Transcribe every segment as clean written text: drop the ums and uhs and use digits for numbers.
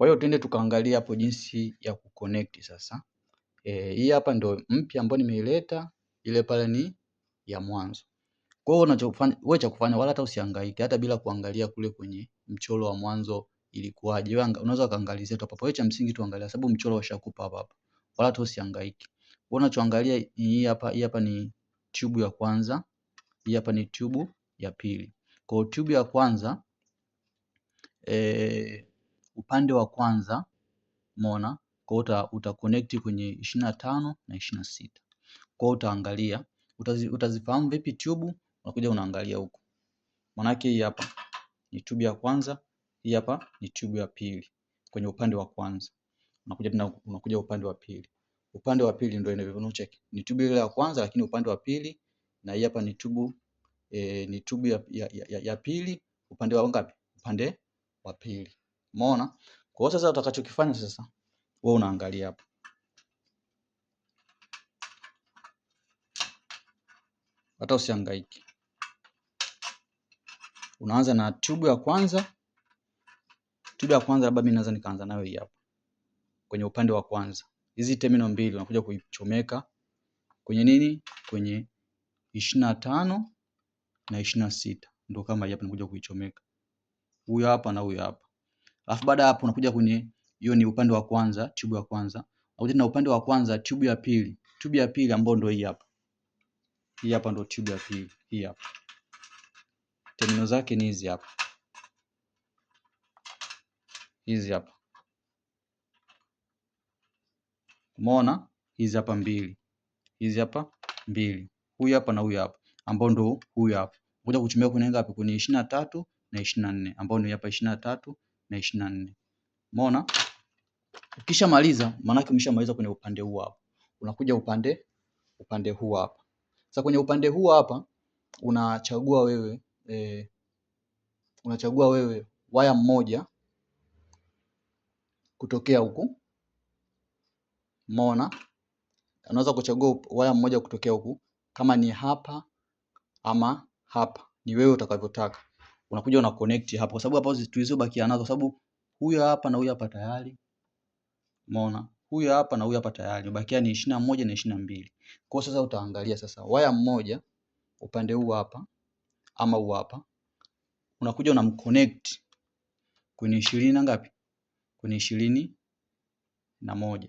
Kwa hiyo twende tukaangalia hapo jinsi ya kuconnect sasa. Hii hapa ndio mpya ambayo nimeileta, ile pale ni ya mwanzo. Kwa hiyo unachofanya wewe, cha kufanya wala hata usihangaike, hata bila kuangalia kule kwenye mchoro wa mwanzo ilikuwaje. Wewe unaweza kaangalizia tu hapa. Wewe cha msingi tu angalia, sababu mchoro washakupa hapa hapa. Wala hata usihangaike. Wewe unachoangalia hii hapa ni tube ya kwanza, hii hapa ni tube ya pili. Kwa hiyo tube ya kwanza upande wa kwanza umeona, kwa hiyo uta connect kwenye 25 na 26. Kwa hiyo utaangalia, utazifahamu vipi tube? Unakuja unaangalia huko. Maana hii hapa ni tube ya kwanza, hii hapa ni tube ya pili kwenye upande wa kwanza. Unakuja upande wa pili. Upande wa pili ndio unacheki. Ni tube ile ya kwanza lakini upande wa pili, na hii hapa ni tube ya pili upande wa ngapi? Upande wa pili. Umeona? Kwa hiyo sasa utakachokifanya sasa, wewe unaangalia hapa. Hata usihangaike. Unaanza na tube ya kwanza. Tube ya kwanza labda mimi naweza nikaanza nayo hii hapa. Kwenye upande wa kwanza. Hizi terminal mbili unakuja kuichomeka kwenye nini? Kwenye 25 na 26. Ndio kama hapa unakuja kuichomeka. Huyu hapa na huyu hapa. Alafu baada hapo unakuja kwenye, hiyo ni upande wa kwanza, tube ya kwanza. Unakuja na upande wa kwanza tube ya pili. Tube ya pili ambayo ndio hii hapa. Hii hapa ndio tube ya pili. Hii hapa. Terminal zake ni hizi hapa. Hizi hapa. Umeona? Hizi hapa mbili. Hizi hapa mbili. Huyu hapa na huyu hapa. Ambao ndio huyu hapa. Unakuja kuchomeka kwenye ngapi? Kwenye 23 na 24. Ambao ni hapa 23 na 24. Umeona? Ukishamaliza, maana yake umeshamaliza kwenye upande huu hapa. Unakuja upande huu hapa. Sasa kwenye upande huu hapa unachagua wewe waya mmoja kutokea huku. Umeona? Unaweza kuchagua waya mmoja kutokea huku, kama ni hapa ama hapa, ni wewe utakavyotaka. Unakuja una connect hapa, kwa sababu hapa tulizobakia nazo, sababu huyu hapa na huyu hapa tayari. Umeona? Huyu hapa na huyu hapa tayari. Ubakia ni 21 na 22. Kwa sasa utaangalia sasa waya mmoja upande huu hapa ama huu hapa. Unakuja unamconnect kwenye 20 na ngapi? Kwenye 21.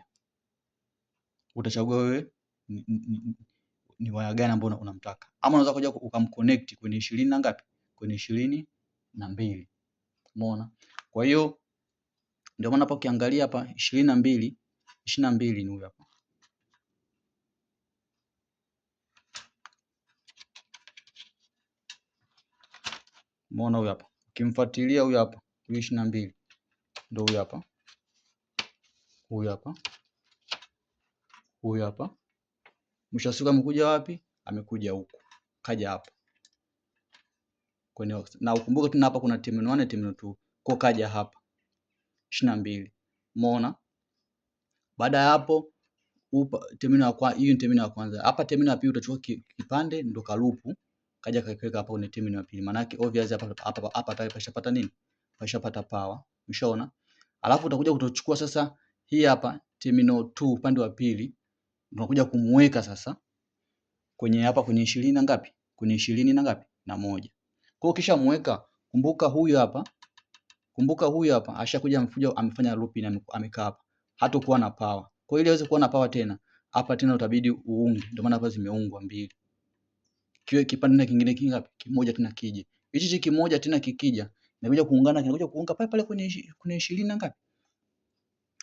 Utachagua wewe ni waya gani ambao unamtaka. Ama unaweza kuja ukamconnect kwenye 20 na ngapi? Kwenye 22. Umeona? Kwa hiyo ndio maana hapo ukiangalia hapa 22 ni huyu hapa. Umeona huyu hapa. Ukimfuatilia huyu hapa, huyu 22 ndio huyu hapa. Huyu hapa. Huyu hapa. Mwisho wa siku amekuja wapi? Amekuja huku. Kaja hapa. Kwenye na ukumbuke tena hapa kuna terminal 1 terminal 2. Kwa kaja hapa 22. Umeona? Baada ya hapo terminal hiyo ni terminal ya kwanza. Hapa terminal ya pili utachukua kipande ndo kalupu kaja kaweka hapa kwenye terminal ya pili. Maana yake obvious hapa pashapata nini? Pashapata power. Umeshaona? Alafu utakuja kutochukua sasa hii hapa terminal 2 upande wa pili, unakuja kumweka sasa kwenye hapa kwenye 20 na ngapi? Kwenye 20 na ngapi? Na moja. Kwa hiyo ukishamweka, kumbuka huyu hapa ashakuja amefanya loop na amekaa hapa. Hatakuwa na power. Kwa hiyo ili aweze kuwa na power tena, hapa tena utabidi uunge. Ndio maana hapa zimeungwa mbili. Kiwe kipande na kingine kingapi? Kimoja tena kije. Hichi kimoja tena kikija, inakuja kuungana, kinakuja kuunga pale kwenye 20 na ngapi?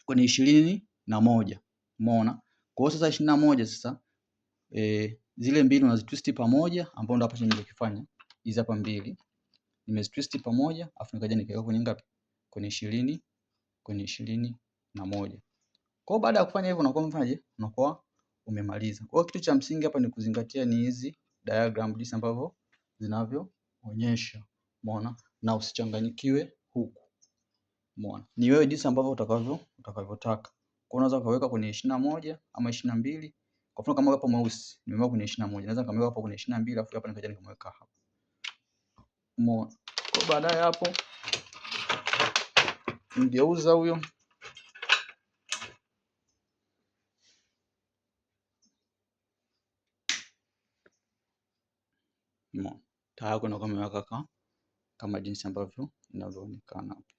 Kwenye 21. Umeona? Kwa hiyo sasa 21 sasa zile mbili unazitwist pamoja, ambao ndio hapa nimekifanya. Hizi hapa mbili nimezitwist pamoja, afu nikaja nikaweka kwenye ngapi? Kwenye 20, kwenye 21. Kwa hiyo baada ya kufanya hivyo unakuwa umefanyaje? Unakuwa umemaliza. Kwa hiyo kitu cha msingi hapa ni kuzingatia ni hizi diagram jinsi ambavyo zinavyoonyesha. Umeona? Na usichanganyikiwe huku. Umeona? Ni wewe jinsi ambavyo utakavyotaka. Kwa unaweza kaweka kwenye 21 ama 22. Kwa mfano kama hapa mweusi, nimeweka kwenye 21. Naweza kamweka hapo kwenye 22 afu hapa nikaja nikamweka hapa. Umeona? Kwa baadaye hapo ngeuza huyo Umeona? Taa yako inakuwa imewaka kama jinsi ambavyo inavyoonekana hapo.